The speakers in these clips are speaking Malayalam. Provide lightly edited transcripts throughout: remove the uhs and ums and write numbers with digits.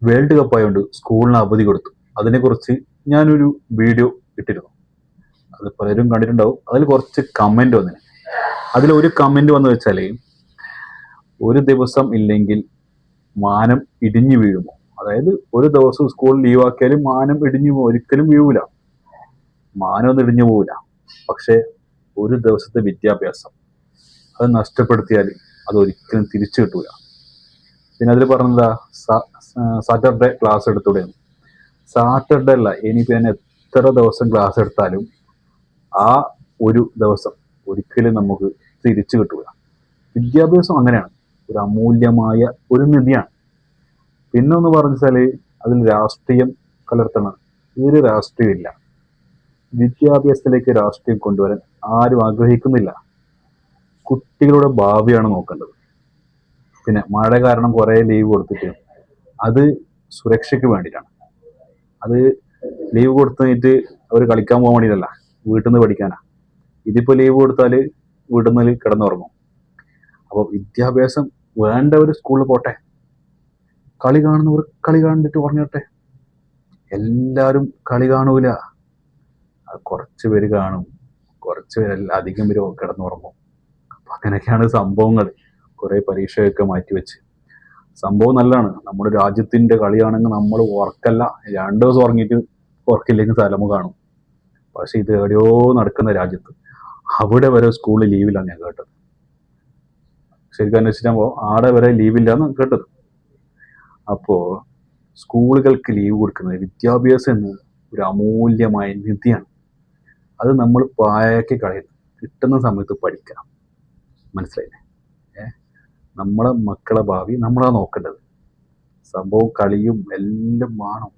വേൾഡ് കപ്പ് ആയതുകൊണ്ട് സ്കൂളിന് അവധി കൊടുത്തു. അതിനെക്കുറിച്ച് ഞാനൊരു വീഡിയോ ഇട്ടിരുന്നു. അത് പലരും കണ്ടിട്ടുണ്ടാവും. അതിൽ കുറച്ച് കമന്റ് വന്നു. അതിലൊരു കമന്റ് വന്നു വെച്ചാൽ, ഒരു ദിവസം ഇല്ലെങ്കിൽ മാനം ഇടിഞ്ഞു വീഴുമോ? അതായത് ഒരു ദിവസം സ്കൂൾ ലീവാക്കിയാലും മാനം ഇടിഞ്ഞു പോകും. ഒരിക്കലും വീഴൂല, മാനമൊന്നും ഇടിഞ്ഞു പോവില്ല. പക്ഷെ ഒരു ദിവസത്തെ വിദ്യാഭ്യാസം അത് നഷ്ടപ്പെടുത്തിയാൽ അത് ഒരിക്കലും തിരിച്ചു കിട്ടൂല. പിന്നെ അതിൽ പറഞ്ഞതാ സാറ്റർഡേ ക്ലാസ് എടുത്തുകൂടെയാണ്. സാറ്റർഡേ അല്ല, ഇനിയിപ്പോൾ ഞാൻ എത്ര ദിവസം ക്ലാസ് എടുത്താലും ആ ഒരു ദിവസം ഒരിക്കലും നമുക്ക് തിരിച്ചു കിട്ടൂല. വിദ്യാഭ്യാസം അങ്ങനെയാണ്, ഒരു അമൂല്യമായ ഒരു നിധിയാണ്. പിന്നെ ഒന്ന് പറഞ്ഞാല് അതിൽ രാഷ്ട്രീയം കലർത്തണം. ഒരു രാഷ്ട്രീയമില്ല. വിദ്യാഭ്യാസത്തിലേക്ക് രാഷ്ട്രീയം കൊണ്ടുവരാൻ ആരും ആഗ്രഹിക്കുന്നില്ല. കുട്ടികളുടെ ഭാവിയാണ് നോക്കേണ്ടത്. പിന്നെ മഴ കാരണം കുറേ ലീവ് കൊടുത്തിട്ട് അത് സുരക്ഷയ്ക്ക് വേണ്ടിയിട്ടാണ്. അത് ലീവ് കൊടുത്തിട്ട് അവർ കളിക്കാൻ പോകാൻ വേണ്ടിയിട്ടല്ല, വീട്ടിൽ നിന്ന് പഠിക്കാനാ. ഇതിപ്പോൾ ലീവ് കൊടുത്താൽ വീട്ടിൽ നിന്ന് കിടന്നുറങ്ങും. അപ്പോൾ വിദ്യാഭ്യാസം വേണ്ടവർ സ്കൂളിൽ പോട്ടെ, കളി കാണുന്നവർ കളി കണ്ടിട്ട് ഉറങ്ങട്ടെ. എല്ലാവരും കളി കാണൂല, കുറച്ച് പേര് കാണും, കുറച്ച് പേര് അധികം പേര് കിടന്നുറങ്ങും. അപ്പൊ അങ്ങനെയൊക്കെയാണ് സംഭവങ്ങൾ. കുറെ പരീക്ഷയൊക്കെ മാറ്റിവെച്ച്. സംഭവം നല്ലതാണ്. നമ്മുടെ രാജ്യത്തിന്റെ കളിയാണെങ്കിൽ നമ്മൾ ഉറക്കല്ല, 2 ദിവസം ഉറങ്ങിയിട്ട് ഉറക്കില്ലെങ്കിൽ തലമ കാണും. പക്ഷെ ഇത് എവിടെയോ നടക്കുന്ന രാജ്യത്ത് അവിടെ വരെ സ്കൂളിൽ ലീവിലാണ് ഞാൻ കേട്ടത്. ശരിക്കും അന്വേഷിച്ചാകുമ്പോൾ ആടെ വരെ ലീവില്ലാന്ന് കേട്ടത്. അപ്പോ സ്കൂളുകൾക്ക് ലീവ് കൊടുക്കുന്നത്, വിദ്യാഭ്യാസം എന്നത് ഒരു അമൂല്യമായ നിധിയാണ്. അത് നമ്മൾ പാഴാക്കി കളയുന്നു. കിട്ടുന്ന സമയത്ത് പഠിക്കണം. മനസ്സിലായില്ലേ? നമ്മളെ മക്കളെ ഭാവി നമ്മളാ നോക്കേണ്ടത്. സംഭവം കളിയും എല്ലാം വേണം,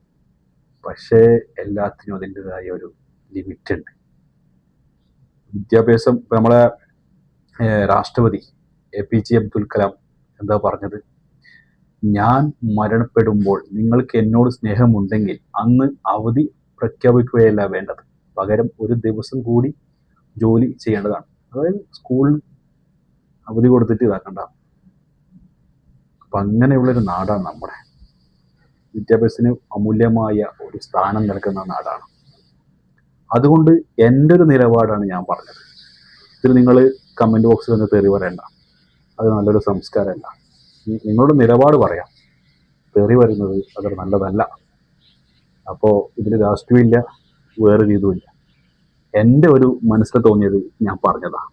പക്ഷേ എല്ലാത്തിനും അതിൻ്റെതായ ഒരു ലിമിറ്റ് ഉണ്ട്. വിദ്യാഭ്യാസം ഇപ്പം നമ്മളെ രാഷ്ട്രപതി APJ അബ്ദുൽ കലാം എന്താ പറഞ്ഞത്? ഞാൻ മരണപ്പെടുമ്പോൾ നിങ്ങൾക്ക് എന്നോട് സ്നേഹമുണ്ടെങ്കിൽ അന്ന് അവധി പ്രഖ്യാപിക്കുകയല്ല വേണ്ടത്, പകരം ഒരു ദിവസം കൂടി ജോലി ചെയ്യേണ്ടതാണ്. അതായത് സ്കൂളിൽ അവധി കൊടുത്തിട്ട് ഇതാക്കണ്ട. അപ്പം അങ്ങനെയുള്ളൊരു നാടാണ് നമ്മുടെ. വിദ്യാഭ്യാസത്തിന് അമൂല്യമായ ഒരു സ്ഥാനം നൽകുന്ന നാടാണ്. അതുകൊണ്ട് എൻ്റെ ഒരു നിലപാടാണ് ഞാൻ പറഞ്ഞത്. ഇതിൽ നിങ്ങൾ കമൻറ്റ് ബോക്സിൽ നിന്ന് തെറി പറയണ്ട, അത് നല്ലൊരു സംസ്കാരമല്ല. നിങ്ങളുടെ നിലപാട് പറയാം. തെറി വരുന്നത് അത്ര നല്ലതല്ല. അപ്പോൾ ഇതിൽ രാഷ്ട്രീയമില്ല, വേറെ രീതിയില്ല. എൻ്റെ ഒരു മനസ്സിൽ തോന്നിയത് ഞാൻ പറഞ്ഞതാണ്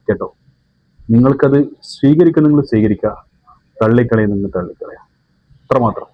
കേട്ടോ. നിങ്ങൾക്കത് സ്വീകരിക്കുക, നിങ്ങൾ സ്വീകരിക്കുക, തള്ളിക്കളയുന്നെങ്കിൽ തള്ളിക്കളയാം, അത്രമാത്രം.